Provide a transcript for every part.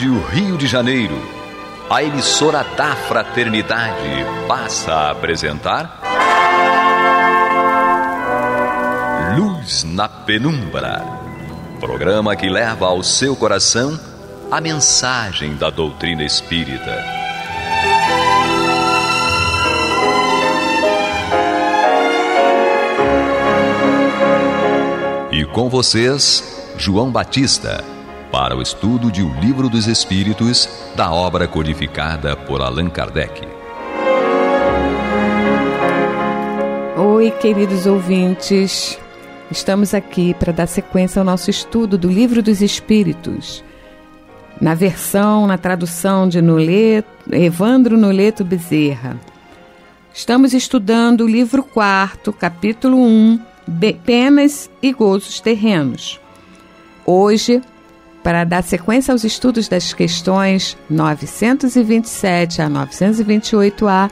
Rádio Rio de Janeiro, a emissora da Fraternidade, passa a apresentar Luz na Penumbra, programa que leva ao seu coração a mensagem da doutrina espírita. E com vocês, João Batista, para o estudo de O Livro dos Espíritos, da obra codificada por Allan Kardec. Oi, queridos ouvintes. Estamos aqui para dar sequência ao nosso estudo do Livro dos Espíritos, na tradução de Evandro Noleto Bezerra. Estamos estudando o livro 4, capítulo 1, Penas e Gozos Terrenos. Hoje, para dar sequência aos estudos das questões 927 a 928A,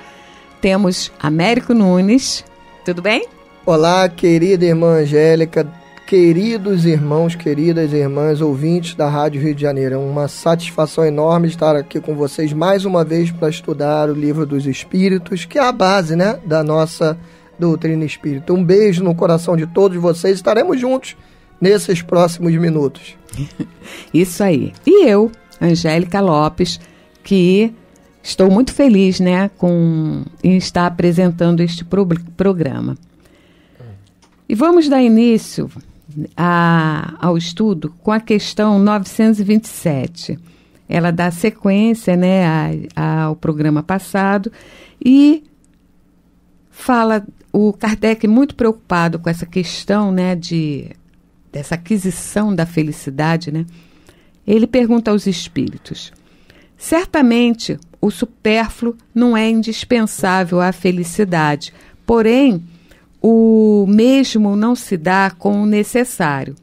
temos Américo Nunes. Tudo bem? Olá, querida irmã Angélica, queridos irmãos, queridas irmãs, ouvintes da Rádio Rio de Janeiro. É uma satisfação enorme estar aqui com vocês mais uma vez para estudar o Livro dos Espíritos, que é a base, da nossa doutrina espírita. Um beijo no coração de todos vocês. Estaremos juntos nesses próximos minutos. Isso aí. E eu, Angélica Lopes, que estou muito feliz, em estar apresentando este programa. E vamos dar início ao estudo com a questão 927. Ela dá sequência, ao programa passado e fala o Kardec muito preocupado com essa questão, dessa aquisição da felicidade, Ele pergunta aos espíritos: certamente o supérfluo não é indispensável à felicidade, porém o mesmo não se dá com o necessário.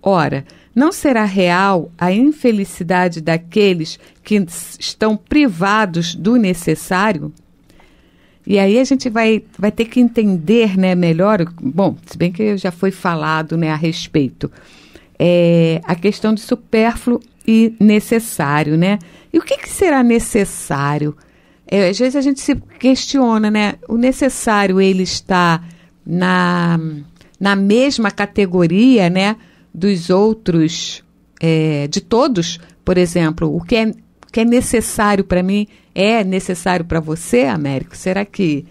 Ora, não será real a infelicidade daqueles que estão privados do necessário? E aí a gente vai ter que entender, melhor, bom, se bem que já foi falado, a respeito, a questão de supérfluo e necessário, E o que será necessário? Às vezes a gente se questiona, O necessário, ele está na mesma categoria, dos outros, de todos. Por exemplo, o que é necessário para mim é necessário para você, Américo? Será que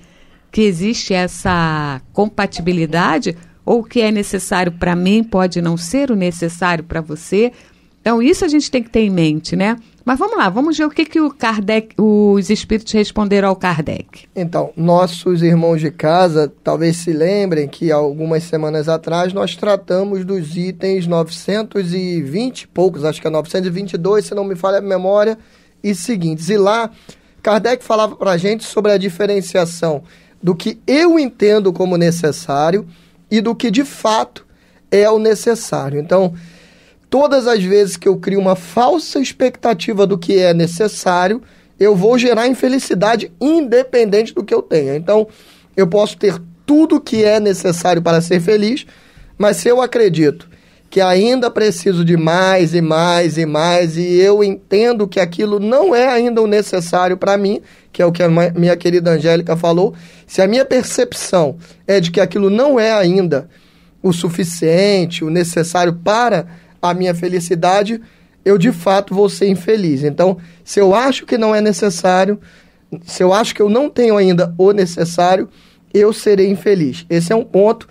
existe essa compatibilidade? Ou o que é necessário para mim pode não ser o necessário para você? Então, isso a gente tem que ter em mente, Mas vamos lá, vamos ver o que os espíritos responderam ao Kardec. Então, nossos irmãos de casa talvez se lembrem que algumas semanas atrás nós tratamos dos itens 920 e poucos, acho que é 922, se não me falha a memória, e seguintes. E lá, Kardec falava para a gente sobre a diferenciação do que eu entendo como necessário e do que de fato é o necessário. Então, todas as vezes que eu crio uma falsa expectativa do que é necessário, eu vou gerar infelicidade independente do que eu tenha. Então, eu posso ter tudo que é necessário para ser feliz, mas se eu acredito que ainda preciso de mais e mais e mais, e eu entendo que aquilo não é ainda o necessário para mim, que é o que a minha querida Angélica falou, se a minha percepção é de que aquilo não é ainda o suficiente, o necessário para a minha felicidade, eu de fato vou ser infeliz. Então, se eu acho que não é necessário, se eu acho que eu não tenho ainda o necessário, eu serei infeliz. Esse é um ponto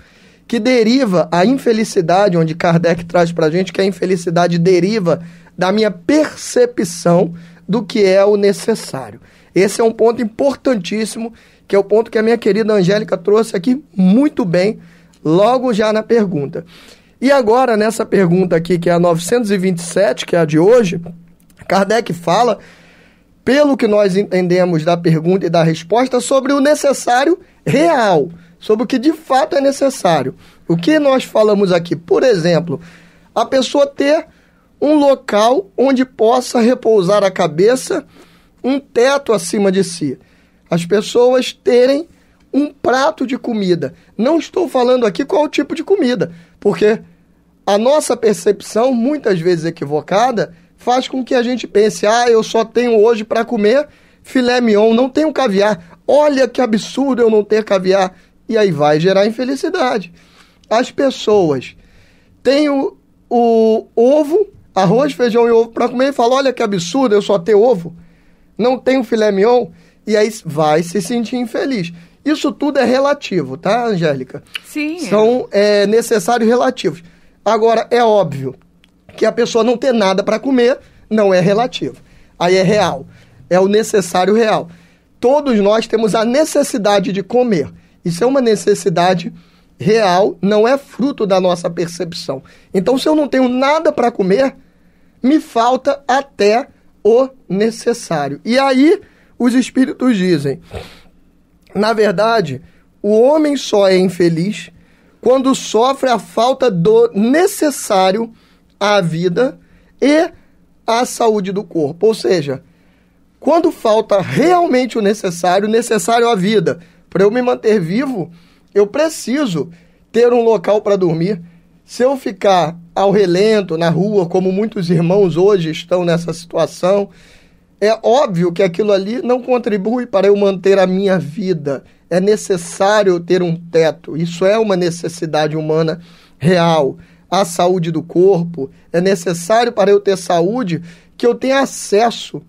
que deriva a infelicidade, onde Kardec traz para a gente que a infelicidade deriva da minha percepção do que é o necessário. Esse é um ponto importantíssimo, que é o ponto que a minha querida Angélica trouxe aqui muito bem, logo já na pergunta. E agora, nessa pergunta aqui, que é a 927, que é a de hoje, Kardec fala, pelo que nós entendemos da pergunta e da resposta, sobre o necessário real, sobre o que de fato é necessário. O que nós falamos aqui? Por exemplo, a pessoa ter um local onde possa repousar a cabeça, um teto acima de si. As pessoas terem um prato de comida. Não estou falando aqui qual tipo de comida, porque a nossa percepção, muitas vezes equivocada, faz com que a gente pense, eu só tenho hoje para comer filé mignon, não tenho caviar. Olha que absurdo eu não ter caviar. E aí vai gerar infelicidade. As pessoas têm o ovo, arroz, feijão e ovo para comer e falam, olha que absurdo eu só ter ovo, não tenho filé mignon, e aí vai se sentir infeliz. Isso tudo é relativo, tá, Angélica? Sim. São necessários relativos. Agora, é óbvio que a pessoa não ter nada para comer não é relativo. Aí é real. É o necessário real. Todos nós temos a necessidade de comer. Isso é uma necessidade real, não é fruto da nossa percepção. Então, se eu não tenho nada para comer, me falta até o necessário. E aí, os espíritos dizem, na verdade, o homem só é infeliz quando sofre a falta do necessário à vida e à saúde do corpo. Ou seja, quando falta realmente o necessário à vida. Para eu me manter vivo, eu preciso ter um local para dormir. Se eu ficar ao relento, na rua, como muitos irmãos hoje estão nessa situação, é óbvio que aquilo ali não contribui para eu manter a minha vida. É necessário ter um teto. Isso é uma necessidade humana real. A saúde do corpo. É necessário para eu ter saúde que eu tenha acesso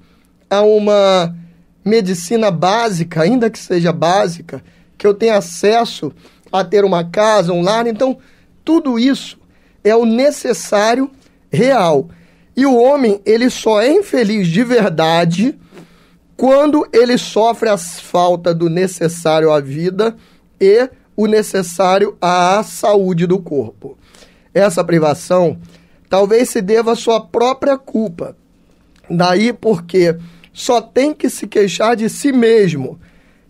a uma medicina básica, ainda que seja básica, que eu tenha acesso a ter uma casa, um lar. Então, tudo isso é o necessário real. E o homem, ele só é infeliz de verdade quando ele sofre a falta do necessário à vida e o necessário à saúde do corpo. Essa privação talvez se deva à sua própria culpa. Daí porque só tem que se queixar de si mesmo.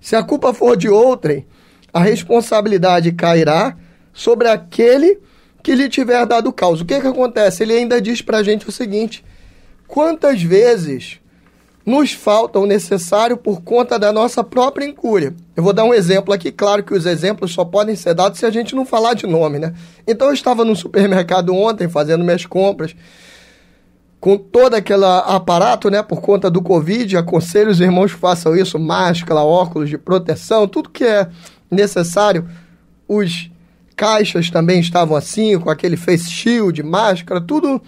Se a culpa for de outrem, a responsabilidade cairá sobre aquele que lhe tiver dado causa. O que acontece? Ele ainda diz pra gente o seguinte: quantas vezes nos falta o necessário por conta da nossa própria incúria? Eu vou dar um exemplo aqui, claro que os exemplos só podem ser dados se a gente não falar de nome, né? Então eu estava no supermercado ontem fazendo minhas compras, com todo aquele aparato, né, por conta do Covid. Aconselho os irmãos que façam isso, máscara, óculos de proteção, tudo que é necessário. Os caixas também estavam assim, com aquele face shield, máscara, tudo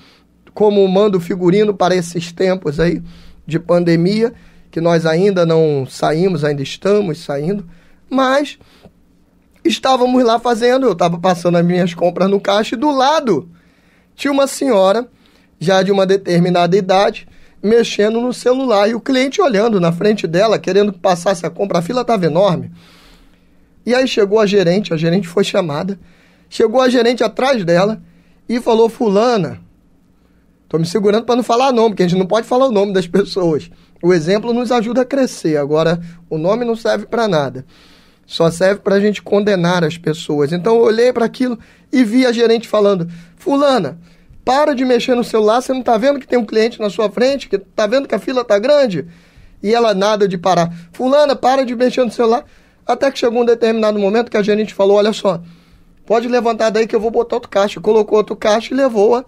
como manda o figurino para esses tempos aí de pandemia, que nós ainda não saímos, ainda estamos saindo, mas estávamos lá fazendo, eu estava passando as minhas compras no caixa e do lado tinha uma senhora, já de uma determinada idade, mexendo no celular, e o cliente olhando na frente dela, querendo que passasse a compra, a fila estava enorme. E aí chegou a gerente foi chamada, chegou a gerente atrás dela e falou: fulana, estou me segurando para não falar nome, porque a gente não pode falar o nome das pessoas. O exemplo nos ajuda a crescer, agora o nome não serve para nada, só serve para a gente condenar as pessoas. Então eu olhei para aquilo e vi a gerente falando: fulana, para de mexer no celular, você não está vendo que tem um cliente na sua frente, que está vendo que a fila está grande? E ela nada de parar. Fulana, para de mexer no celular. Até que chegou um determinado momento que a gerente falou: olha só, pode levantar daí que eu vou botar outro caixa. Colocou outro caixa e levou-a,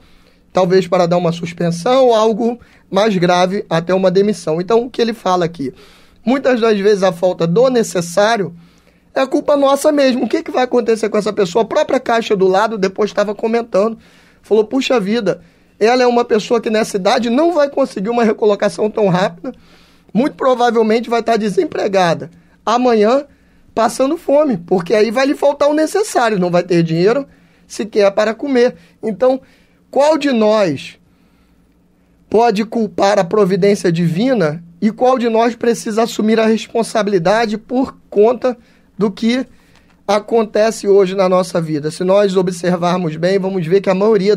talvez para dar uma suspensão ou algo mais grave, até uma demissão. Então, o que ele fala aqui? Muitas das vezes a falta do necessário é culpa nossa mesmo. O que vai acontecer com essa pessoa? A própria caixa do lado depois estava comentando. Falou: puxa vida, ela é uma pessoa que nessa idade não vai conseguir uma recolocação tão rápida, muito provavelmente vai estar desempregada. Amanhã, passando fome, porque aí vai lhe faltar o necessário, não vai ter dinheiro sequer para comer. Então, qual de nós pode culpar a providência divina e qual de nós precisa assumir a responsabilidade por conta do que acontece hoje na nossa vida? Se nós observarmos bem, vamos ver que a maioria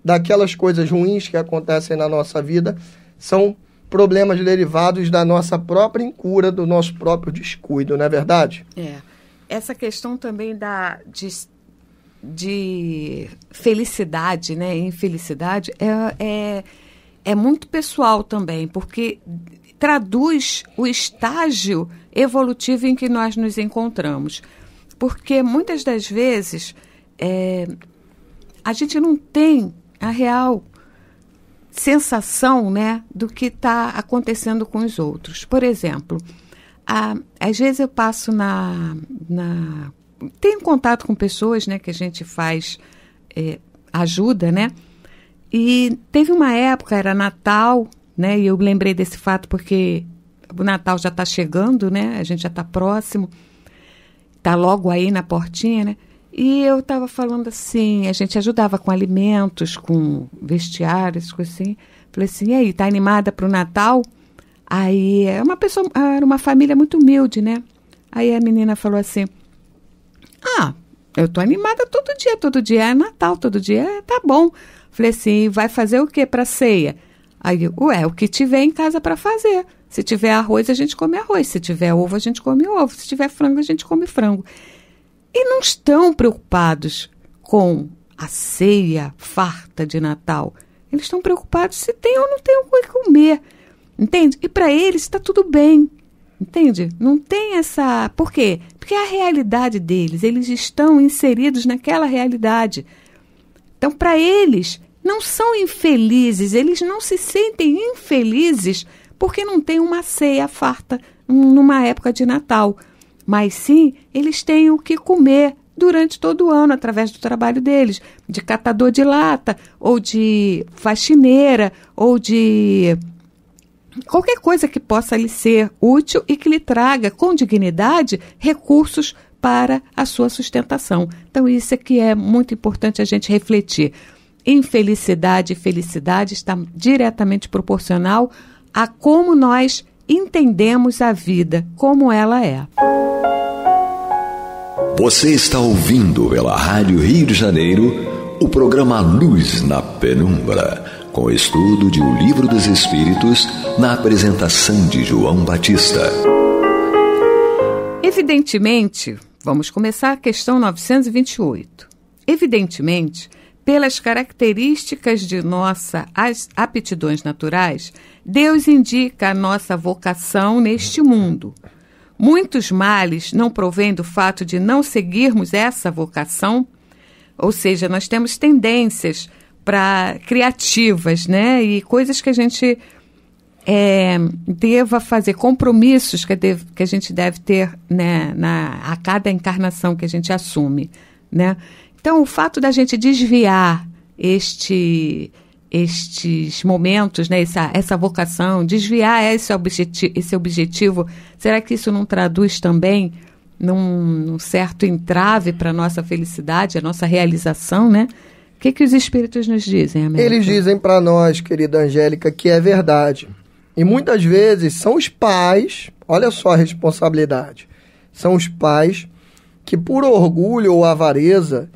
daquelas coisas ruins que acontecem na nossa vida são problemas derivados da nossa própria incura, do nosso próprio descuido, não é verdade? Essa questão também de felicidade, né, infelicidade, é muito pessoal também, porque traduz o estágio evolutivo em que nós nos encontramos. Porque muitas das vezes a gente não tem a real sensação, né, do que está acontecendo com os outros. Por exemplo, às vezes eu passo tenho contato com pessoas, né, que a gente faz ajuda, né? E teve uma época, era Natal, né? E eu lembrei desse fato porque o Natal já está chegando, né? A gente já está próximo, está logo aí na portinha, né? E eu estava falando assim, a gente ajudava com alimentos, com vestiários, coisas assim. Falei assim, e aí, tá animada para o Natal? Aí era uma família muito humilde, né? Aí a menina falou assim, eu tô animada todo dia é Natal, todo dia tá bom. Falei assim, vai fazer o que para ceia? Aí, o que tiver em casa para fazer. Se tiver arroz, a gente come arroz. Se tiver ovo, a gente come ovo. Se tiver frango, a gente come frango. E não estão preocupados com a ceia farta de Natal. Eles estão preocupados se tem ou não tem o que comer. Entende? E para eles está tudo bem. Entende? Não tem essa... Por quê? Porque é a realidade deles. Eles estão inseridos naquela realidade. Então, para eles, não são infelizes. Eles não se sentem infelizes porque não tem uma ceia farta numa época de Natal. Mas sim, eles têm o que comer durante todo o ano, através do trabalho deles, de catador de lata, ou de faxineira, ou de qualquer coisa que possa lhe ser útil e que lhe traga com dignidade recursos para a sua sustentação. Então isso é que é muito importante a gente refletir. Infelicidade e felicidade está diretamente proporcional a como nós entendemos a vida, como ela é. Você está ouvindo pela Rádio Rio de Janeiro o programa Luz na Penumbra, com estudo de O Livro dos Espíritos, na apresentação de João Batista. Evidentemente, vamos começar a questão 928. Evidentemente, pelas características de nossas aptidões naturais, Deus indica a nossa vocação neste mundo. Muitos males não provêm do fato de não seguirmos essa vocação, ou seja, nós temos tendências criativas, né? E coisas que a gente deva fazer, compromissos que a gente deve ter, né, a cada encarnação que a gente assume, né? Então, o fato da gente desviar estes momentos, né, essa vocação, desviar esse objetivo, será que isso não traduz também num certo entrave para a nossa felicidade, a nossa realização, né? O que os espíritos nos dizem, América? Eles dizem para nós, querida Angélica, que é verdade. E muitas vezes são os pais, olha só a responsabilidade, são os pais que por orgulho ou avareza,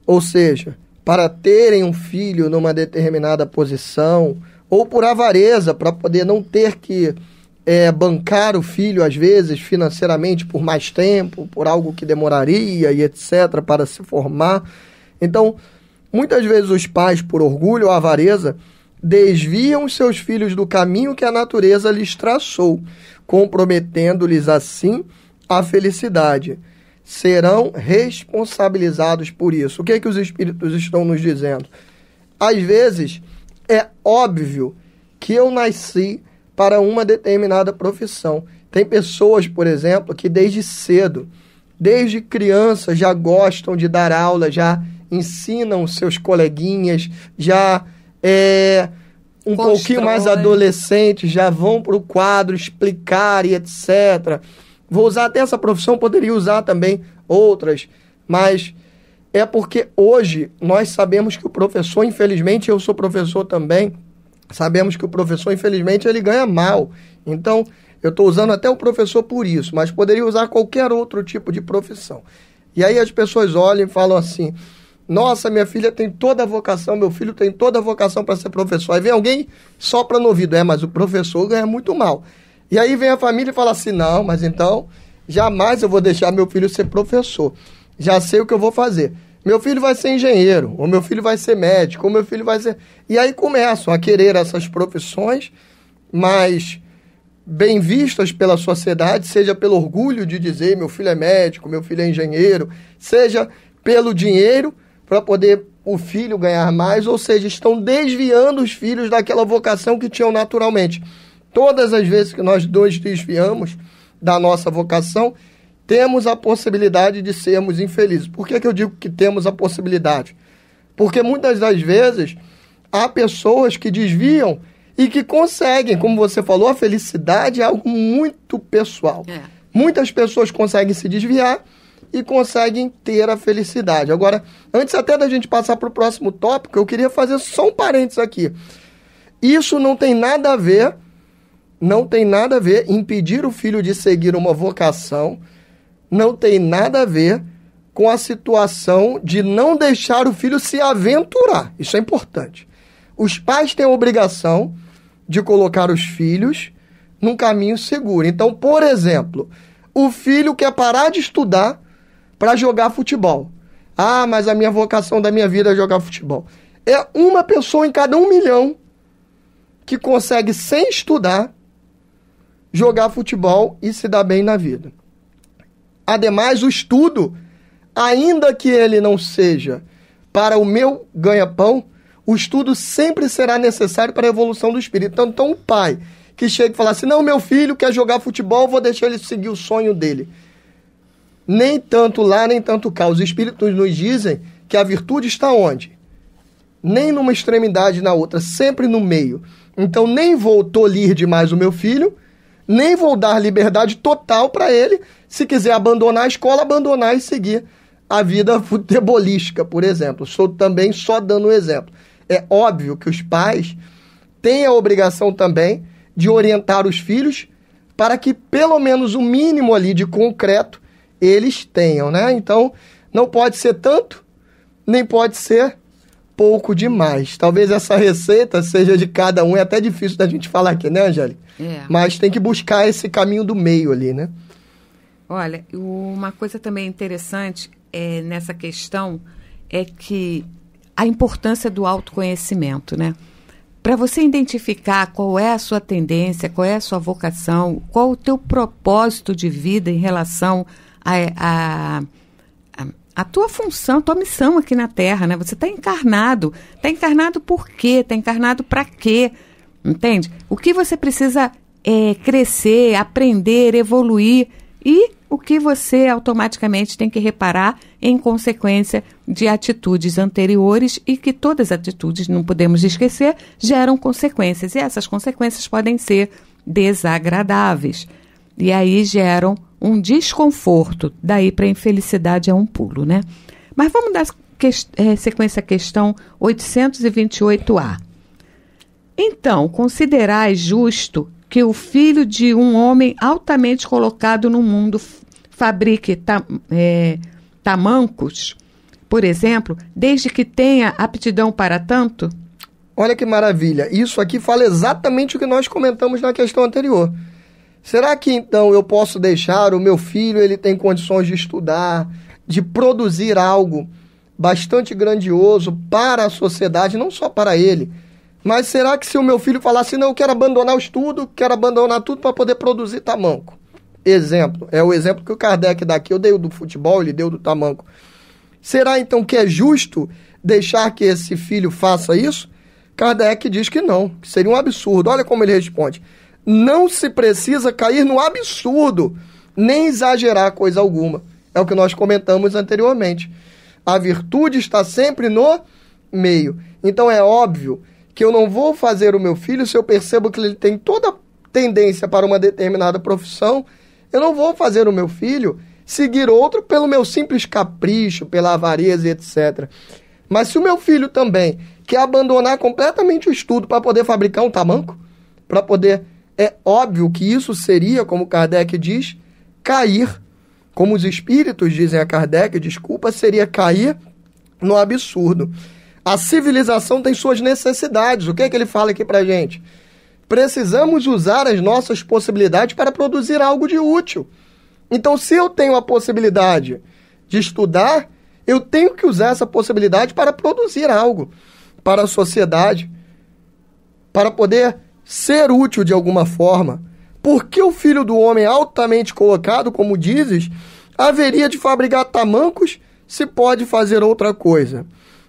ou seja, para terem um filho numa determinada posição, ou por avareza, para poder não ter que bancar o filho, às vezes, financeiramente, por mais tempo, por algo que demoraria e etc., para se formar. Então, muitas vezes os pais, por orgulho ou avareza, desviam seus filhos do caminho que a natureza lhes traçou, comprometendo-lhes assim a felicidade. Serão responsabilizados por isso. O que é que os espíritos estão nos dizendo? Às vezes, é óbvio que eu nasci para uma determinada profissão. Tem pessoas, por exemplo, que desde cedo, desde criança, já gostam de dar aula, já ensinam seus coleguinhas, já um pouquinho mais adolescentes, já vão para o quadro explicar e etc. Vou usar até essa profissão, poderia usar também outras, mas é porque hoje nós sabemos que o professor, infelizmente, eu sou professor também, sabemos que o professor, infelizmente, ele ganha mal. Então, eu estou usando até o professor por isso, mas poderia usar qualquer outro tipo de profissão. E aí as pessoas olham e falam assim, nossa, minha filha tem toda a vocação, meu filho tem toda a vocação para ser professor. Aí vem alguém sopra no ouvido, mas o professor ganha muito mal. E aí vem a família e fala assim, não, mas então, jamais eu vou deixar meu filho ser professor. Já sei o que eu vou fazer. Meu filho vai ser engenheiro, ou meu filho vai ser médico, ou meu filho vai ser... E aí começam a querer essas profissões mais bem vistas pela sociedade, seja pelo orgulho de dizer meu filho é médico, meu filho é engenheiro, seja pelo dinheiro para poder o filho ganhar mais, ou seja, estão desviando os filhos daquela vocação que tinham naturalmente. Todas as vezes que nós nos desviamos da nossa vocação, temos a possibilidade de sermos infelizes. Por que eu digo que temos a possibilidade? Porque muitas das vezes há pessoas que desviam e que conseguem, como você falou, a felicidade é algo muito pessoal. Muitas pessoas conseguem se desviar e conseguem ter a felicidade. Agora, antes até da gente passar para o próximo tópico, eu queria fazer só um parênteses aqui. Isso não tem nada a ver impedir o filho de seguir uma vocação, não tem nada a ver com a situação de não deixar o filho se aventurar. Isso é importante. Os pais têm a obrigação de colocar os filhos num caminho seguro. Então, por exemplo, o filho quer parar de estudar para jogar futebol. Ah, mas a minha vocação da minha vida é jogar futebol. É uma pessoa em cada 1 milhão que consegue, sem estudar, jogar futebol e se dar bem na vida. Ademais, o estudo, ainda que ele não seja para o meu ganha-pão, o estudo sempre será necessário para a evolução do espírito. Então o pai que chega e fala assim, não, meu filho quer jogar futebol, vou deixar ele seguir o sonho dele. Nem tanto lá, nem tanto cá. Os espíritos nos dizem que a virtude está onde? Nem numa extremidade na outra, sempre no meio. Então nem vou tolir demais o meu filho, nem vou dar liberdade total para ele, se quiser abandonar a escola, abandonar e seguir a vida futebolística, por exemplo. Estou também só dando um exemplo. É óbvio que os pais têm a obrigação também de orientar os filhos para que pelo menos o mínimo ali de concreto eles tenham, né? Então, não pode ser tanto, nem pode ser pouco demais. Talvez essa receita seja de cada um, é até difícil da gente falar aqui, né, Angélica? Mas tem que buscar esse caminho do meio ali, né? Olha, uma coisa também interessante nessa questão é que a importância do autoconhecimento, né? Para você identificar qual é a sua tendência, qual é a sua vocação, qual o teu propósito de vida em relação a tua função, tua missão aqui na Terra, né? Você está encarnado. Está encarnado por quê? Está encarnado para quê? Entende? O que você precisa crescer, aprender, evoluir e o que você automaticamente tem que reparar em consequência de atitudes anteriores e que todas as atitudes, não podemos esquecer, geram consequências. E essas consequências podem ser desagradáveis. E aí geram um desconforto. Daí para a infelicidade é um pulo, né? Mas vamos dar sequência à questão 828A. Então, considerai justo que o filho de um homem altamente colocado no mundo fabrique tamancos, por exemplo, desde que tenha aptidão para tanto? Olha que maravilha. Isso aqui fala exatamente o que nós comentamos na questão anterior. Será que então eu posso deixar o meu filho, ele tem condições de estudar, de produzir algo bastante grandioso para a sociedade, não só para ele, mas será que se o meu filho falasse, não, eu quero abandonar o estudo, quero abandonar tudo para poder produzir tamanco? Exemplo, é o exemplo que o Kardec dá aqui, eu dei o do futebol, ele deu do tamanco. Será então que é justo deixar que esse filho faça isso? Kardec diz que não, que seria um absurdo. Olha como ele responde. Não se precisa cair no absurdo, nem exagerar coisa alguma. É o que nós comentamos anteriormente. A virtude está sempre no meio. Então é óbvio que eu não vou fazer o meu filho, se eu percebo que ele tem toda tendência para uma determinada profissão, eu não vou fazer o meu filho seguir outro pelo meu simples capricho, pela avareza, etc. Mas se o meu filho também quer abandonar completamente o estudo para poder fabricar um tamanco, para poder... É óbvio que isso seria, como Kardec diz, cair, como os espíritos dizem a Kardec, desculpa, seria cair no absurdo. A civilização tem suas necessidades. O que é que ele fala aqui pra gente? Precisamos usar as nossas possibilidades para produzir algo de útil. Então, se eu tenho a possibilidade de estudar, eu tenho que usar essa possibilidade para produzir algo para a sociedade, para poder ser útil de alguma forma. Porque o filho do homem altamente colocado, como dizes, haveria de fabricar tamancos se pode fazer outra coisa?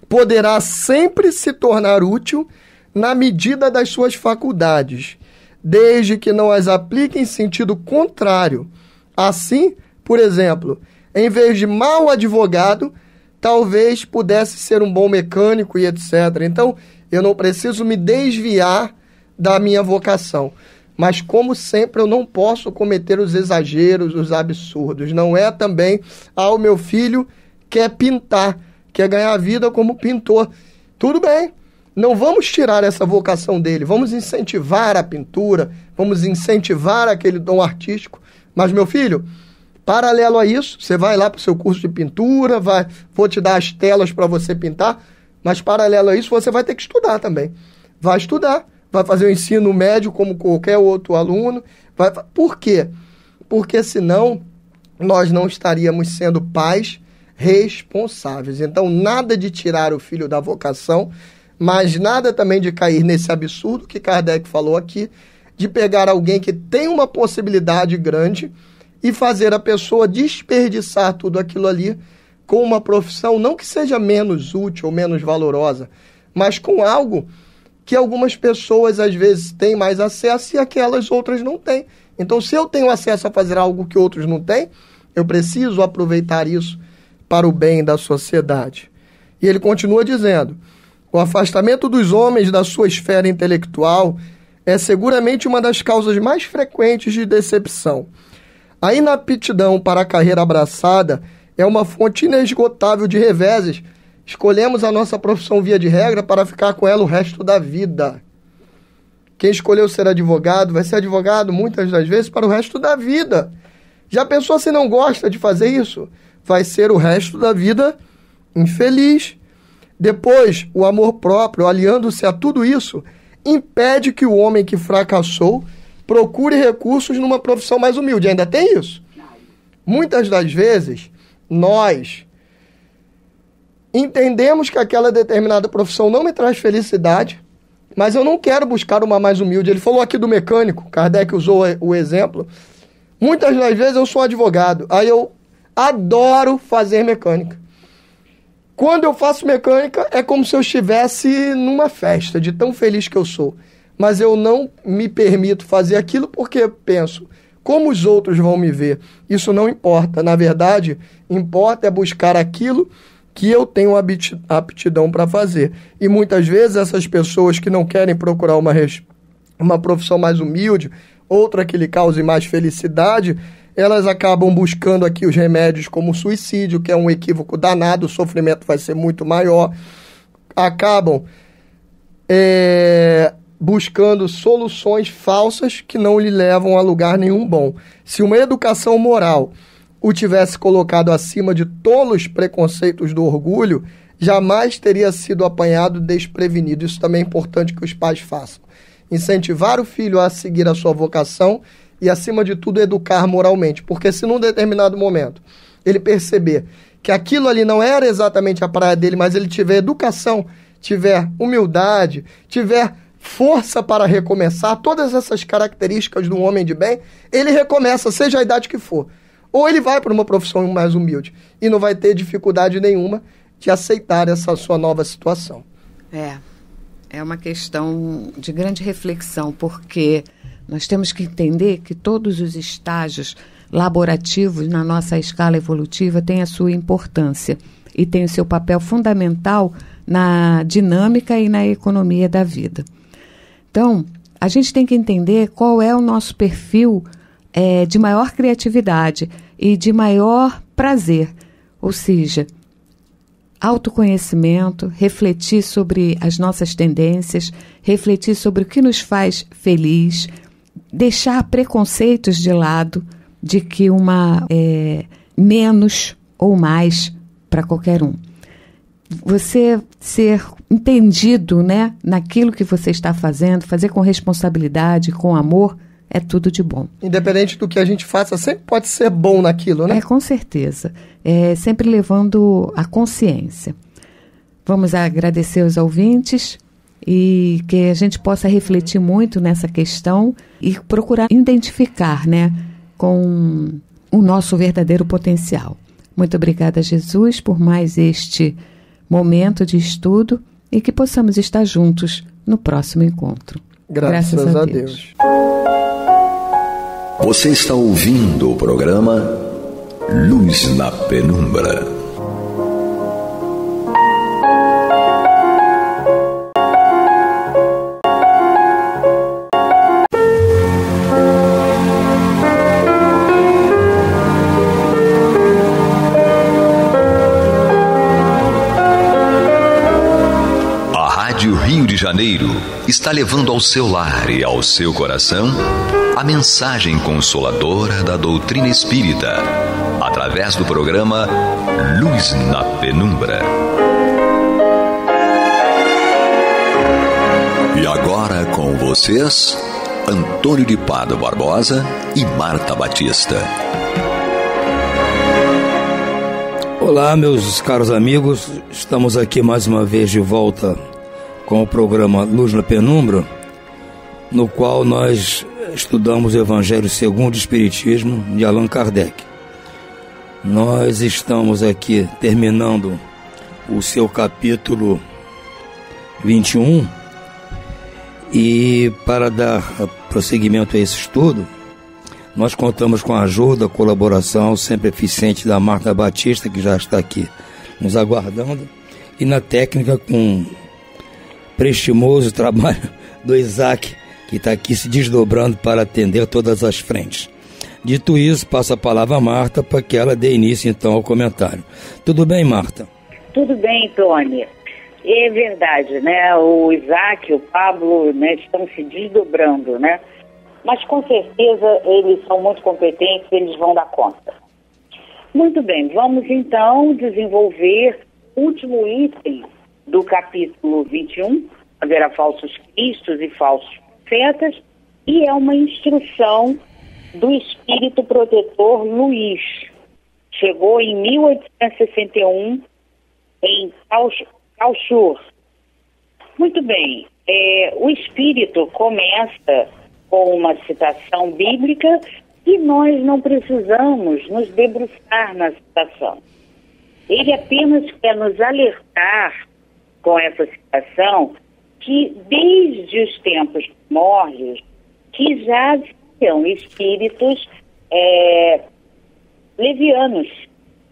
poderá sempre se tornar útil na medida das suas faculdades, desde que não as aplique em sentido contrário. Assim, por exemplo, em vez de mau advogado, talvez pudesse ser um bom mecânico e etc. Então, eu não preciso me desviar da minha vocação. Mas, como sempre, eu não posso cometer os exageros, os absurdos. Não é também, o meu filho quer pintar, quer ganhar vida como pintor. Tudo bem, não vamos tirar essa vocação dele. Vamos incentivar a pintura, vamos incentivar aquele dom artístico. Mas, meu filho, paralelo a isso, você vai lá para o seu curso de pintura, vou te dar as telas para você pintar, mas paralelo a isso, você vai ter que estudar também. Vai estudar. Vai fazer o ensino médio como qualquer outro aluno. Por quê? Porque senão nós não estaríamos sendo pais responsáveis. Então, nada de tirar o filho da vocação, mas nada também de cair nesse absurdo que Kardec falou aqui, de pegar alguém que tem uma possibilidade grande e fazer a pessoa desperdiçar tudo aquilo ali com uma profissão, não que seja menos útil ou menos valorosa, mas com algo que algumas pessoas, às vezes, têm mais acesso e aquelas outras não têm. Então, se eu tenho acesso a fazer algo que outros não têm, eu preciso aproveitar isso para o bem da sociedade. E ele continua dizendo, o afastamento dos homens da sua esfera intelectual é seguramente uma das causas mais frequentes de decepção. A inaptidão para a carreira abraçada é uma fonte inesgotável de reveses. Escolhemos a nossa profissão via de regra para ficar com ela o resto da vida. Quem escolheu ser advogado vai ser advogado muitas das vezes para o resto da vida. Já pensou se não gosta de fazer isso? Vai ser o resto da vida infeliz. Depois, o amor próprio, aliando-se a tudo isso, impede que o homem que fracassou procure recursos numa profissão mais humilde. Ainda tem isso? Muitas das vezes, nós entendemos que aquela determinada profissão não me traz felicidade, mas eu não quero buscar uma mais humilde. Ele falou aqui do mecânico, Kardec usou o exemplo. Muitas das vezes eu sou advogado, aí eu adoro fazer mecânica. Quando eu faço mecânica, é como se eu estivesse numa festa, de tão feliz que eu sou. Mas eu não me permito fazer aquilo porque penso, como os outros vão me ver? Isso não importa. Na verdade, importa é buscar aquilo que eu tenho aptidão para fazer. E muitas vezes essas pessoas que não querem procurar uma profissão mais humilde, outra que lhe cause mais felicidade, elas acabam buscando aqui os remédios como o suicídio, que é um equívoco danado, o sofrimento vai ser muito maior. Acabam buscando soluções falsas que não lhe levam a lugar nenhum bom. Se uma educação moral o tivesse colocado acima de tolos preconceitos do orgulho, jamais teria sido apanhado desprevenido. Isso também é importante que os pais façam. Incentivar o filho a seguir a sua vocação e, acima de tudo, educar moralmente. Porque se num determinado momento ele perceber que aquilo ali não era exatamente a praia dele, mas ele tiver educação, tiver humildade, tiver força para recomeçar, todas essas características de um homem de bem, ele recomeça, seja a idade que for. Ou ele vai para uma profissão mais humilde e não vai ter dificuldade nenhuma de aceitar essa sua nova situação. É uma questão de grande reflexão, porque nós temos que entender que todos os estágios laborativos na nossa escala evolutiva têm a sua importância e têm o seu papel fundamental na dinâmica e na economia da vida. Então, a gente tem que entender qual é o nosso perfil de maior criatividade e de maior prazer, ou seja, autoconhecimento, refletir sobre as nossas tendências, refletir sobre o que nos faz feliz, deixar preconceitos de lado de que uma é menos ou mais para qualquer um. Você ser entendido, né, naquilo que você está fazendo, fazer com responsabilidade, com amor, é tudo de bom. Independente do que a gente faça, sempre pode ser bom naquilo, né? Com certeza. Sempre levando a consciência. Vamos agradecer aos ouvintes e que a gente possa refletir muito nessa questão e procurar identificar, né, com o nosso verdadeiro potencial. Muito obrigada, Jesus, por mais este momento de estudo e que possamos estar juntos no próximo encontro. Graças a Deus. Você está ouvindo o programa Luz na Penumbra. Rio de Janeiro está levando ao seu lar e ao seu coração a mensagem consoladora da doutrina espírita, através do programa Luz na Penumbra. E agora com vocês, Antônio de Pádua Barbosa e Marta Batista. Olá, meus caros amigos, estamos aqui mais uma vez de volta com o programa Luz na Penumbra, no qual nós estudamos o Evangelho segundo o Espiritismo de Allan Kardec. Nós estamos aqui terminando o seu capítulo 21 e para dar prosseguimento a esse estudo, nós contamos com a ajuda, colaboração sempre eficiente da Marta Batista, que já está aqui nos aguardando, e na técnica com prestimoso trabalho do Isaac, que está aqui se desdobrando para atender todas as frentes. Dito isso, passo a palavra a Marta para que ela dê início então ao comentário. Tudo bem, Marta? Tudo bem, Tony. É verdade, né? O Isaac e o Pablo, né, estão se desdobrando, né? Mas com certeza eles são muito competentes, eles vão dar conta. Muito bem, vamos então desenvolver o último item do capítulo 21, haverá falsos cristos e falsos profetas, e é uma instrução do espírito protetor Luís. Chegou em 1861 em Cauchur. Muito bem, o espírito começa com uma citação bíblica e nós não precisamos nos debruçar na citação. Ele apenas quer nos alertar com essa citação que desde os tempos primórdios que já haviam espíritos levianos,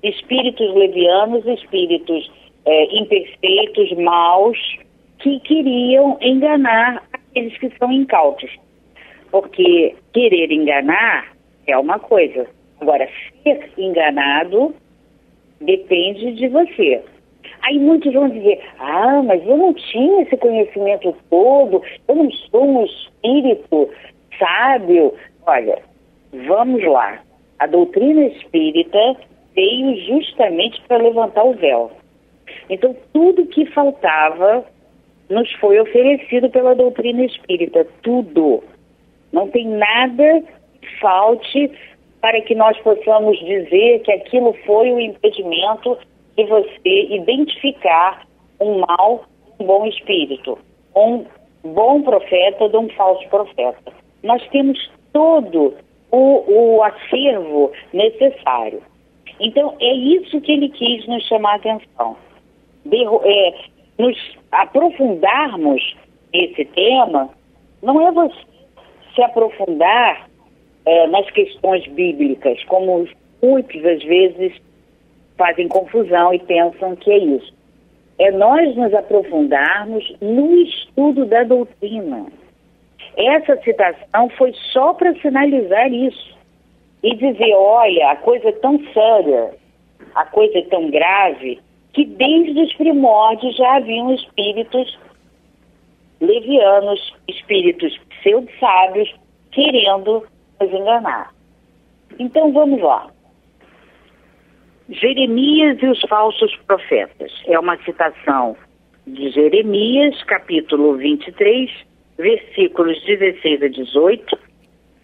espíritos imperfeitos, maus, que queriam enganar aqueles que são incautos. Porque querer enganar é uma coisa, agora ser enganado depende de você. Aí muitos vão dizer, mas eu não tinha esse conhecimento todo, eu não sou um espírito sábio. Olha, vamos lá. A doutrina espírita veio justamente para levantar o véu. Então, tudo que faltava nos foi oferecido pela doutrina espírita. Tudo. Não tem nada que falte para que nós possamos dizer que aquilo foi o impedimento de você identificar um mau, um bom espírito, um bom profeta de um falso profeta. Nós temos todo o acervo necessário. Então, é isso que ele quis nos chamar a atenção. Nos aprofundarmos nesse tema, não é você se aprofundar nas questões bíblicas, como muitas às vezes fazem confusão e pensam que é isso. É nós nos aprofundarmos no estudo da doutrina. Essa citação foi só para sinalizar isso e dizer, olha, a coisa é tão séria, a coisa é tão grave, que desde os primórdios já haviam espíritos levianos, espíritos pseudo-sábios, querendo nos enganar. Então vamos lá. Jeremias e os falsos profetas. É uma citação de Jeremias, capítulo 23, versículos 16 a 18,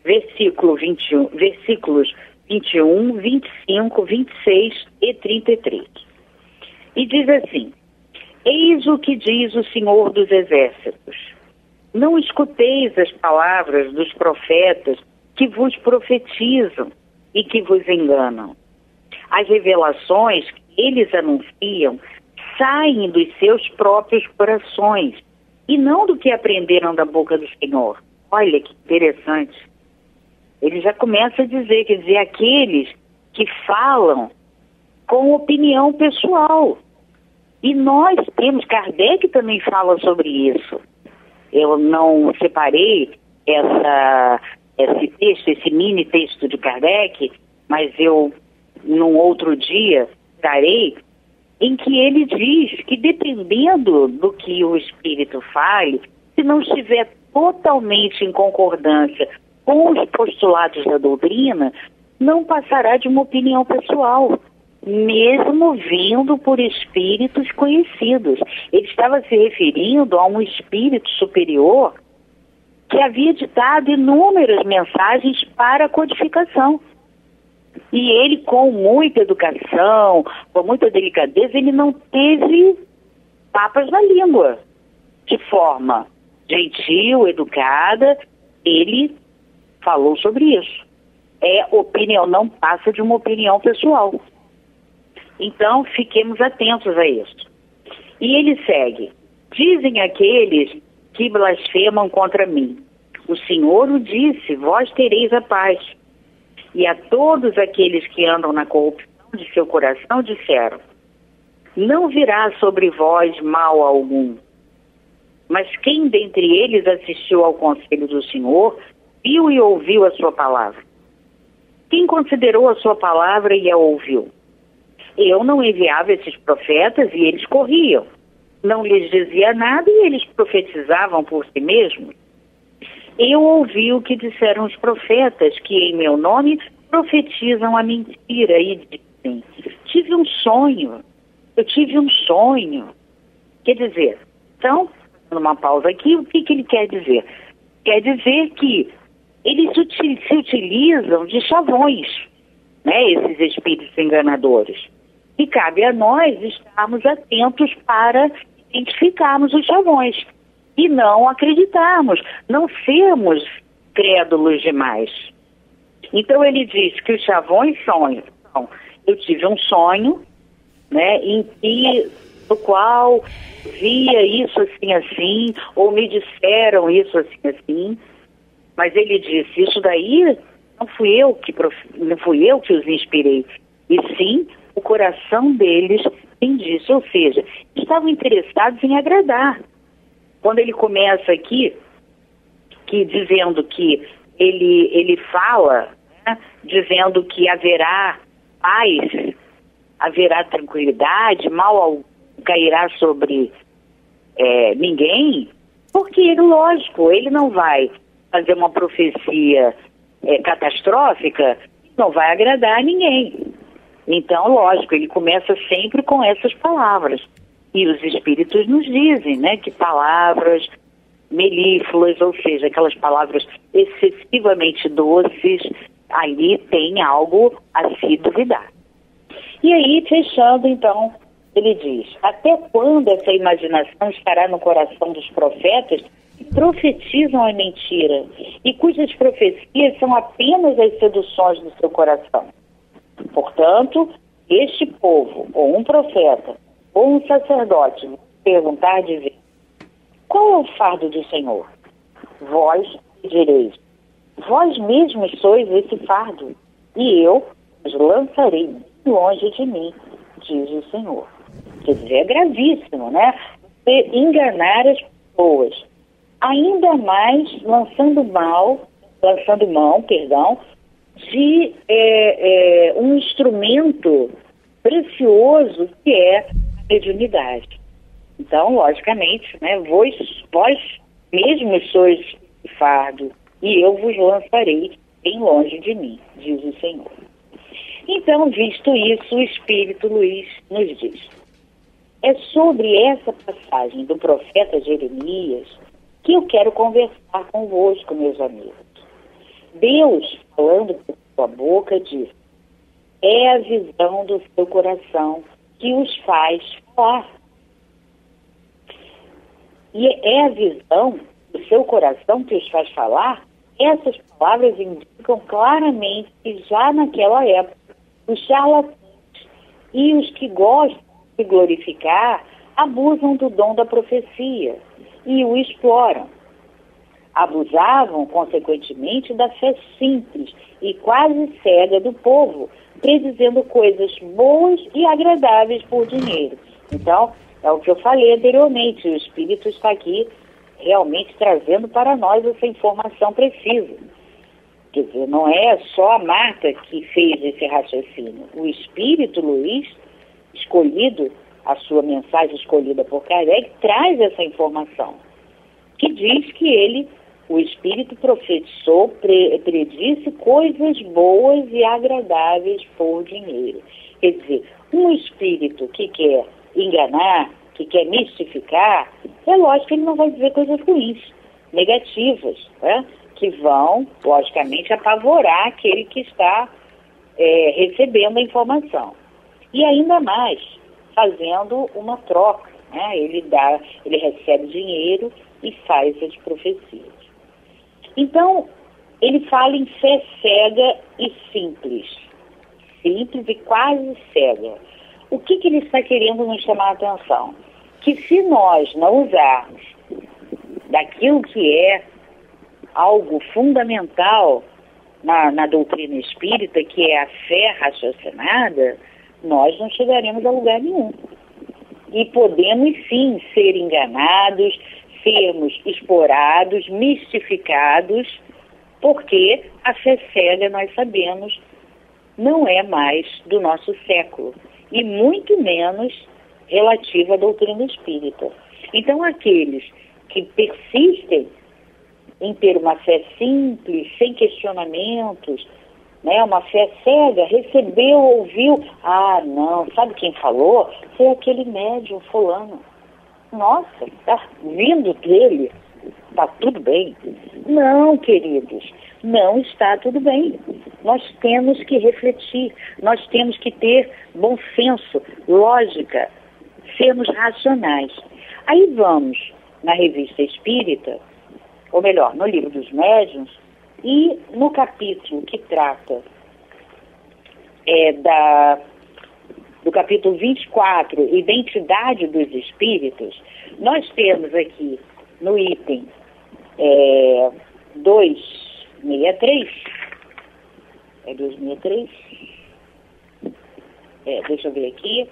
versículos 21, 25, 26 e 33. E diz assim, eis o que diz o Senhor dos Exércitos. Não escuteis as palavras dos profetas que vos profetizam e que vos enganam. As revelações que eles anunciam saem dos seus próprios corações e não do que aprenderam da boca do Senhor. Olha que interessante. Ele já começa a dizer, quer dizer, aqueles que falam com opinião pessoal. E nós temos, Kardec também fala sobre isso. Eu não separei esse texto, esse mini texto de Kardec, mas eu, num outro dia, darei, em que ele diz que dependendo do que o espírito fale, se não estiver totalmente em concordância com os postulados da doutrina, não passará de uma opinião pessoal, mesmo vindo por espíritos conhecidos. Ele estava se referindo a um espírito superior que havia ditado inúmeras mensagens para a codificação. E ele, com muita educação, com muita delicadeza, ele não teve papas na língua. De forma gentil, educada, ele falou sobre isso. Opinião, não passa de uma opinião pessoal. Então, fiquemos atentos a isso. E ele segue. Dizem aqueles que blasfemam contra mim. O Senhor o disse, vós tereis a paz. E a todos aqueles que andam na corrupção de seu coração disseram, não virá sobre vós mal algum. Mas quem dentre eles assistiu ao conselho do Senhor, viu e ouviu a sua palavra? Quem considerou a sua palavra e a ouviu? Eu não enviava esses profetas e eles corriam. Não lhes dizia nada e eles profetizavam por si mesmos. Eu ouvi o que disseram os profetas, que em meu nome profetizam a mentira e dizem, tive um sonho, eu tive um sonho. Quer dizer, então, numa pausa aqui, o que ele quer dizer? Quer dizer que eles se utilizam de chavões, né, esses espíritos enganadores. E cabe a nós estarmos atentos para identificarmos os chavões e não acreditarmos, não sermos crédulos demais. Então ele diz que os chavões sonham. Então, eu tive um sonho, né, no qual via isso assim, ou me disseram isso assim, mas ele disse, isso daí não fui eu que os inspirei, e sim o coração deles em disso, ou seja, estavam interessados em agradar. Quando ele começa aqui, dizendo que ele fala, né, dizendo que haverá paz, haverá tranquilidade, mal cairá sobre ninguém, porque, lógico, ele não vai fazer uma profecia catastrófica, não vai agradar a ninguém. Então, lógico, ele começa sempre com essas palavras. E os espíritos nos dizem, né, que palavras melífluas, ou seja, aquelas palavras excessivamente doces, ali tem algo a se duvidar. E aí, fechando, então, ele diz, até quando essa imaginação estará no coração dos profetas que profetizam a mentira e cujas profecias são apenas as seduções do seu coração? Portanto, este povo, ou um profeta, ou um sacerdote, perguntar, dizer, qual é o fardo do Senhor? Vós direis, vós mesmos sois esse fardo, e eu os lançarei longe de mim, diz o Senhor. Quer dizer, é gravíssimo, né? Você enganar as pessoas, ainda mais lançando mão, de um instrumento precioso que é a mediunidade. Então, logicamente, né, vós mesmos sois fardo, e eu vos lançarei bem longe de mim, diz o Senhor. Então, visto isso, o Espírito Luís nos diz, é sobre essa passagem do profeta Jeremias que eu quero conversar convosco, meus amigos. Deus, falando por sua boca, diz, é a visão do seu coração que os faz falar. E é a visão do seu coração que os faz falar. Essas palavras indicam claramente que já naquela época, os charlatães e os que gostam se glorificar, abusam do dom da profecia e o exploram. Abusavam, consequentemente, da fé simples e quase cega do povo, predizendo coisas boas e agradáveis por dinheiro. Então, é o que eu falei anteriormente, o Espírito está aqui realmente trazendo para nós essa informação precisa. Quer dizer, não é só a Marta que fez esse raciocínio. O Espírito Luiz, escolhido, a sua mensagem escolhida por Kardec, traz essa informação, que diz que ele, o Espírito, profetizou, predisse coisas boas e agradáveis por dinheiro. Quer dizer, um Espírito que quer enganar, que quer mistificar, é lógico que ele não vai dizer coisas ruins, negativas, né? Que vão, logicamente, apavorar aquele que está recebendo a informação. E ainda mais, fazendo uma troca, né? Ele recebe dinheiro e faz as profecias. Então, ele fala em fé cega e simples e quase cega. O que ele está querendo nos chamar a atenção? Que se nós não usarmos daquilo que é algo fundamental na doutrina espírita, que é a fé raciocinada, nós não chegaremos a lugar nenhum. E podemos sim ser enganados, sermos explorados, mistificados, porque a fé cega, nós sabemos, não é mais do nosso século, e muito menos relativa à doutrina espírita. Então, aqueles que persistem em ter uma fé simples, sem questionamentos, né, uma fé cega, recebeu, ouviu, não, sabe quem falou? Foi aquele médium fulano. Nossa, está vindo dele, está tudo bem. Não, queridos, não está tudo bem. Nós temos que refletir, nós temos que ter bom senso, lógica, sermos racionais. Aí vamos na Revista Espírita, ou melhor, no Livro dos Médiuns, e no capítulo que trata do capítulo 24, Identidade dos Espíritos, nós temos aqui no item 263, é 263? Deixa eu ver aqui.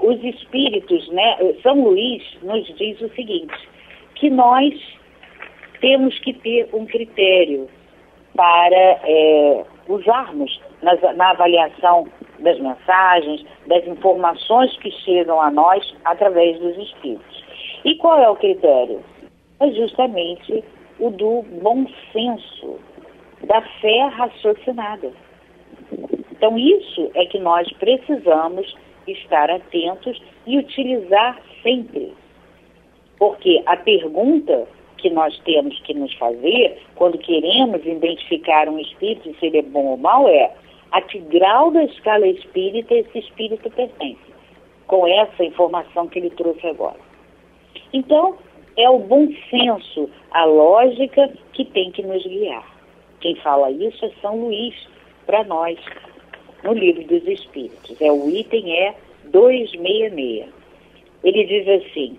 Os Espíritos, né, São Luís nos diz o seguinte, que nós temos que ter um critério para usarmos na avaliação das mensagens, das informações que chegam a nós através dos Espíritos. E qual é o critério? É justamente o do bom senso, da fé raciocinada. Então, isso é que nós precisamos estar atentos e utilizar sempre. Porque a pergunta que nós temos que nos fazer, quando queremos identificar um espírito, se ele é bom ou mau, a que grau da escala espírita esse espírito pertence, com essa informação que ele trouxe agora. Então, é o bom senso, a lógica que tem que nos guiar. Quem fala isso é São Luís, para nós, no Livro dos Espíritos. O item 266. Ele diz assim: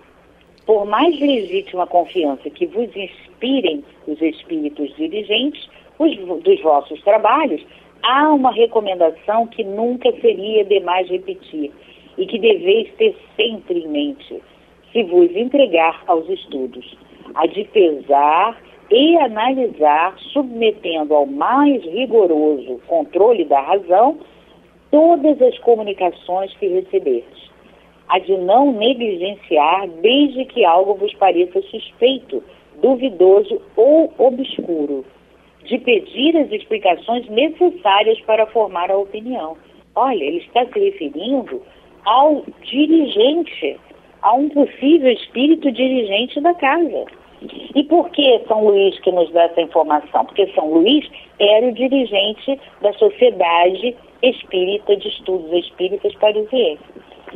por mais legítima confiança que vos inspirem os espíritos dirigentes dos vossos trabalhos, há uma recomendação que nunca seria demais repetir e que deveis ter sempre em mente, se vos entregar aos estudos, a de pesar e analisar, submetendo ao mais rigoroso controle da razão, todas as comunicações que receberdes, a de não negligenciar desde que algo vos pareça suspeito, duvidoso ou obscuro, de pedir as explicações necessárias para formar a opinião. Olha, ele está se referindo ao dirigente, a um possível espírito dirigente da casa. E por que São Luís que nos dá essa informação? Porque São Luís era o dirigente da Sociedade Espírita de Estudos Espíritas Parisienses.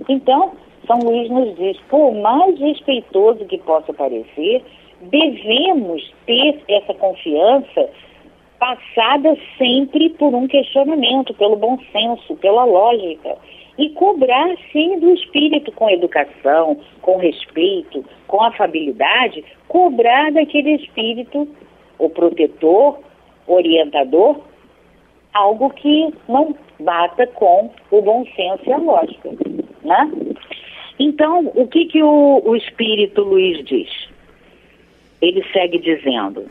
Então, São Luís nos diz, por mais respeitoso que possa parecer, devemos ter essa confiança passada sempre por um questionamento, pelo bom senso, pela lógica. e cobrar, sim, do espírito, com educação, com respeito, com afabilidade, cobrar daquele espírito, o protetor, orientador, algo que não bata com o bom senso e a lógica, né? Então, o que o Espírito Luiz diz? Ele segue dizendo: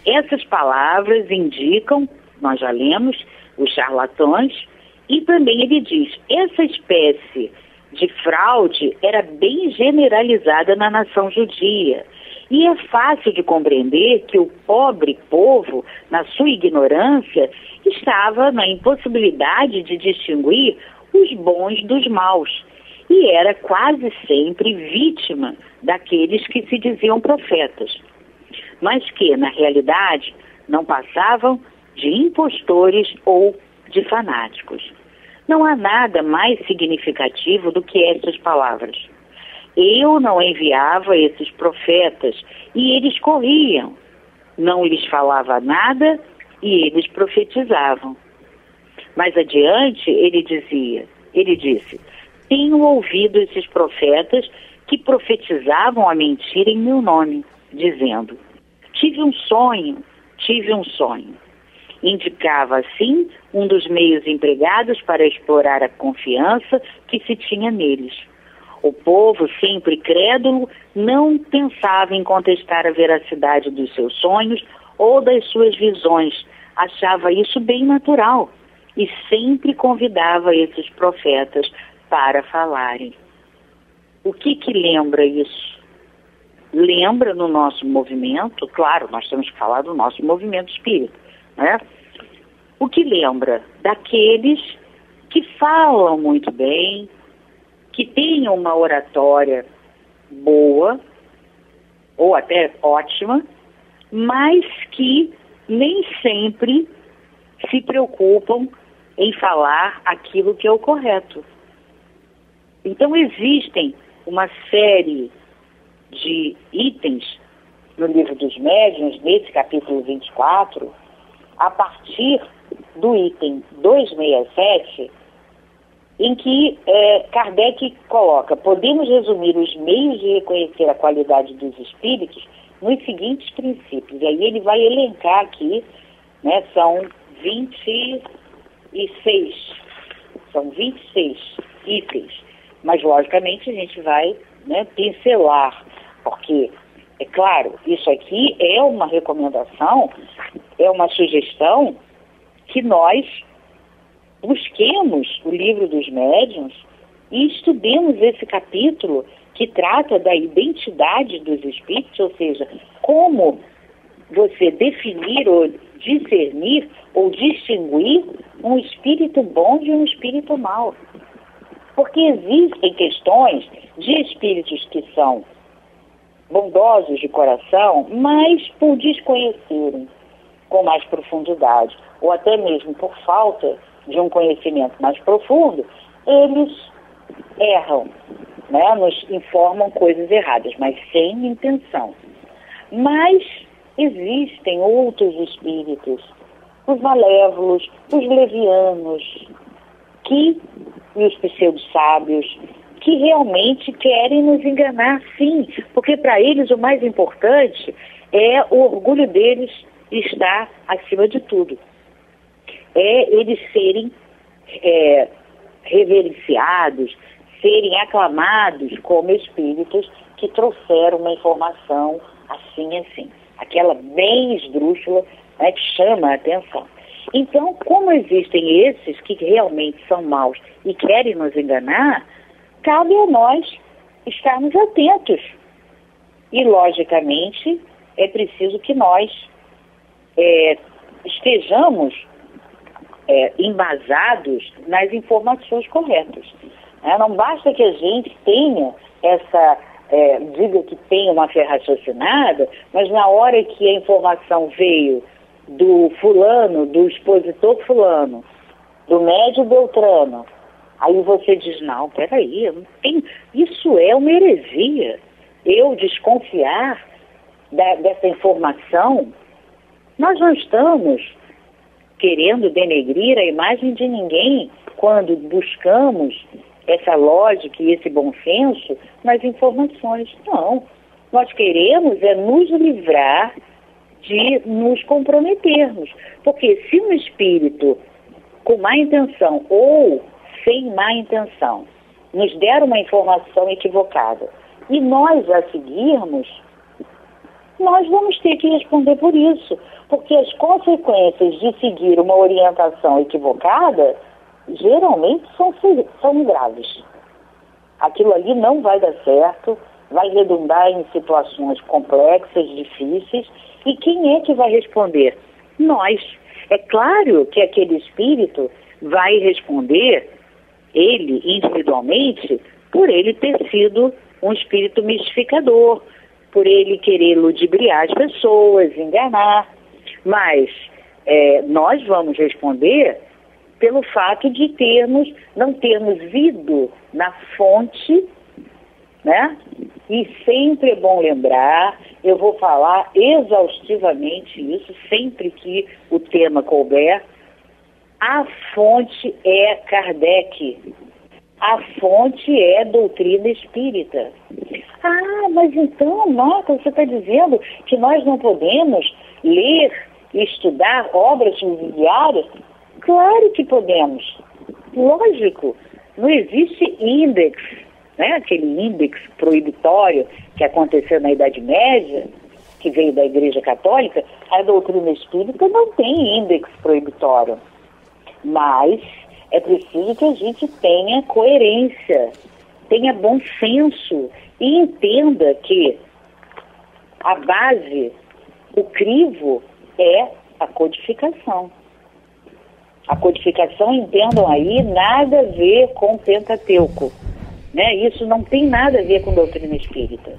essas palavras indicam, nós já lemos, os charlatães, e também ele diz, essa espécie de fraude era bem generalizada na nação judia. E é fácil de compreender que o pobre povo, na sua ignorância, estava na impossibilidade de distinguir os bons dos maus. E era quase sempre vítima daqueles que se diziam profetas, mas que, na realidade, não passavam de impostores ou de fanáticos. Não há nada mais significativo do que estas palavras. Eu não enviava esses profetas e eles corriam. Não lhes falava nada e eles profetizavam. Mais adiante ele disse, tenho ouvido esses profetas que profetizavam a mentira em meu nome, dizendo, tive um sonho. Indicava, assim, um dos meios empregados para explorar a confiança que se tinha neles. O povo, sempre crédulo, não pensava em contestar a veracidade dos seus sonhos ou das suas visões. Achava isso bem natural e sempre convidava esses profetas para falarem. O que lembra isso? Lembra no nosso movimento, claro, nós temos que falar do nosso movimento espírita, né? O que lembra? Daqueles que falam muito bem, que têm uma oratória boa, ou até ótima, mas que nem sempre se preocupam em falar aquilo que é o correto. Então existem uma série de itens no Livro dos Médiuns, nesse capítulo 24, a partir do item 267, em que Kardec coloca, podemos resumir os meios de reconhecer a qualidade dos espíritos nos seguintes princípios. E aí ele vai elencar aqui, né, são 26 itens. Mas, logicamente, a gente vai, né, pincelar, porque, é claro, isso aqui é uma recomendação, é uma sugestão que nós busquemos o Livro dos Médiuns e estudemos esse capítulo que trata da identidade dos espíritos, ou seja, como você definir ou discernir ou distinguir um espírito bom de um espírito mau. Porque existem questões de espíritos que são bondosos de coração, mas por desconhecerem com mais profundidade, ou até mesmo por falta de um conhecimento mais profundo, eles erram, né? Nos informam coisas erradas, mas sem intenção. Mas existem outros espíritos, os malévolos, os levianos, e os pseudo-sábios, que realmente querem nos enganar, sim, porque para eles o mais importante é o orgulho deles estar acima de tudo. É eles serem reverenciados, serem aclamados como espíritos que trouxeram uma informação assim. Aquela bem esdrúxula, né, que chama a atenção. Então, como existem esses que realmente são maus e querem nos enganar, cabe a nós estarmos atentos. E, logicamente, é preciso que nós estejamos embasados nas informações corretas. Não basta que a gente tenha diga que tem uma fé raciocinada, mas na hora que a informação veio do fulano, do expositor fulano, do médio Beltrano, aí você diz, não, peraí, isso é uma heresia. Eu desconfiar dessa informação, nós não estamos querendo denegrir a imagem de ninguém, quando buscamos essa lógica e esse bom senso nas informações. Não. Nós queremos é nos livrar de nos comprometermos. Porque se um espírito com má intenção ou sem má intenção nos der uma informação equivocada e nós a seguirmos, nós vamos ter que responder por isso. Porque as consequências de seguir uma orientação equivocada geralmente são graves. Aquilo ali não vai dar certo, vai redundar em situações complexas, difíceis, e quem é que vai responder? Nós. É claro que aquele espírito vai responder, ele individualmente, por ele ter sido um espírito mistificador, por ele querer ludibriar as pessoas, enganar. Mas nós vamos responder pelo fato de não termos ido na fonte, né? E sempre é bom lembrar, eu vou falar exaustivamente isso, sempre que o tema couber, a fonte é Kardec, a fonte é doutrina espírita. Ah, mas então, Marta, você está dizendo que nós não podemos ler e estudar obras subsidiárias? Claro que podemos. Lógico. Não existe índex, né? Aquele índex proibitório que aconteceu na Idade Média, que veio da Igreja Católica. A doutrina espírita não tem índex proibitório. Mas é preciso que a gente tenha coerência, tenha bom senso e entenda que a base, o crivo, é a codificação. A codificação, entendam aí, nada a ver com o Pentateuco, né? Isso não tem nada a ver com doutrina espírita.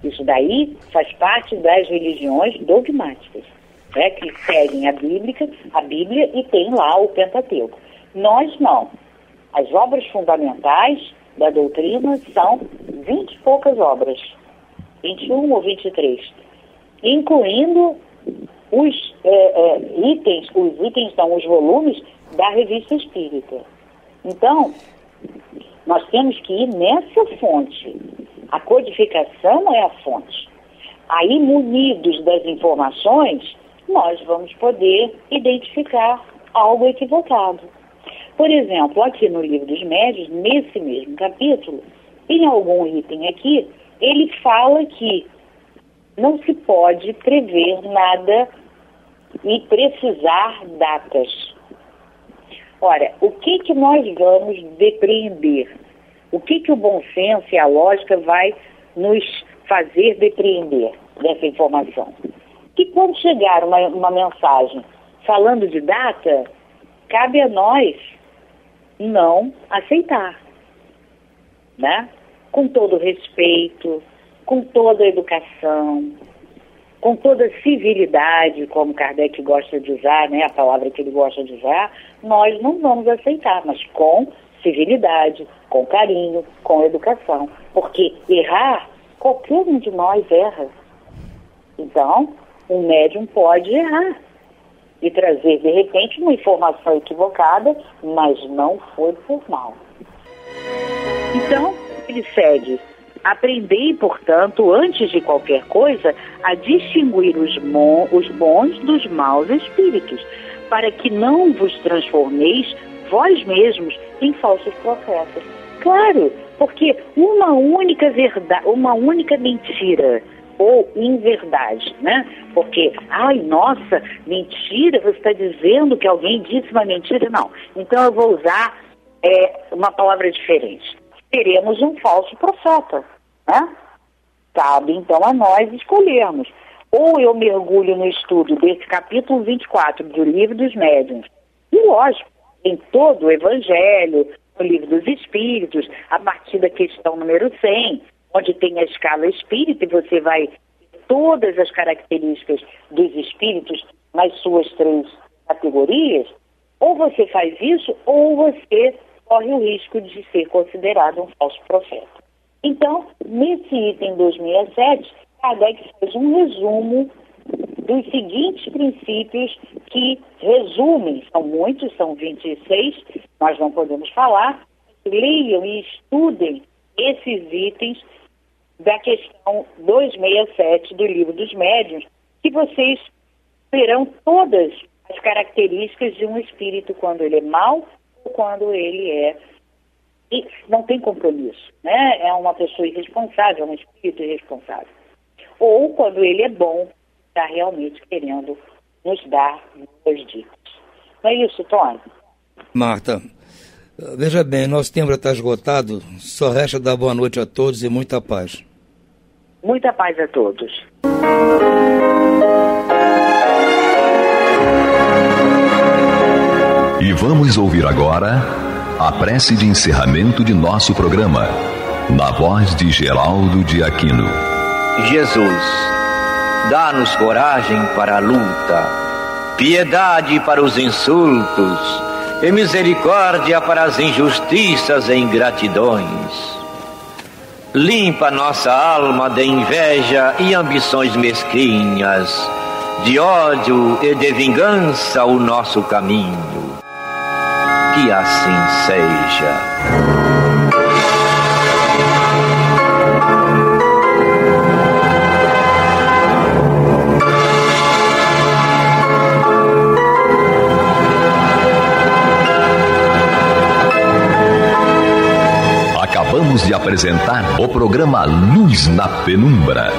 Isso daí faz parte das religiões dogmáticas, né? Que seguem a Bíblia e tem lá o Pentateuco. Nós não. As obras fundamentais da doutrina são 20 e poucas obras, 21 ou 23, incluindo os volumes da Revista Espírita. Então, nós temos que ir nessa fonte. A codificação é a fonte. Aí, munidos das informações, nós vamos poder identificar algo equivocado. Por exemplo, aqui no Livro dos Médiuns, nesse mesmo capítulo, em algum item aqui, ele fala que não se pode prever nada e precisar datas. Ora, o que nós vamos depreender? O que o bom senso e a lógica vai nos fazer depreender dessa informação? Que quando chegar uma mensagem falando de data, cabe a nós não aceitar, né? Com todo respeito, com toda a educação, com toda a civilidade, como Kardec gosta de usar, né? A palavra que ele gosta de usar, nós não vamos aceitar, mas com civilidade, com carinho, com educação. Porque errar, qualquer um de nós erra. Então, um médium pode errar e trazer, de repente, uma informação equivocada, mas não foi por mal. Então, ele segue. Aprendei, portanto, antes de qualquer coisa, a distinguir os bons dos maus espíritos, para que não vos transformeis vós mesmos em falsos profetas. Claro, porque uma única verdade, uma única mentira ou inverdade, né? Porque, ai, nossa, mentira, você está dizendo que alguém disse uma mentira? Não. Então eu vou usar uma palavra diferente. Teremos um falso profeta, né? Cabe então a nós escolhermos. Ou eu mergulho no estudo desse capítulo 24 do Livro dos Médiuns, e lógico, em todo o Evangelho, no Livro dos Espíritos, a partir da questão número 100, onde tem a escala espírita, e você vai ter todas as características dos espíritos nas suas 3 categorias, ou você faz isso, ou você corre o risco de ser considerado um falso profeta. Então, nesse item 267, Kardec faz um resumo dos seguintes princípios que resumem, são muitos, são 26, nós não podemos falar, leiam e estudem esses itens da questão 267 do Livro dos Médiuns, que vocês verão todas as características de um espírito quando ele é mau ou quando ele e não tem compromisso, né? É uma pessoa irresponsável, é um espírito irresponsável. Ou quando ele é bom, está realmente querendo nos dar boas dicas. Não é isso, Tony? Marta, veja bem, nosso tempo já está esgotado, só resta dar boa noite a todos e muita paz. Muita paz a todos. E vamos ouvir agora a prece de encerramento de nosso programa, na voz de Geraldo de Aquino. Jesus, dá-nos coragem para a luta, piedade para os insultos e misericórdia para as injustiças e ingratidões. Limpa nossa alma de inveja e ambições mesquinhas, de ódio e de vingança o nosso caminho. Que assim seja. Acabamos de apresentar o programa Luz na Penumbra.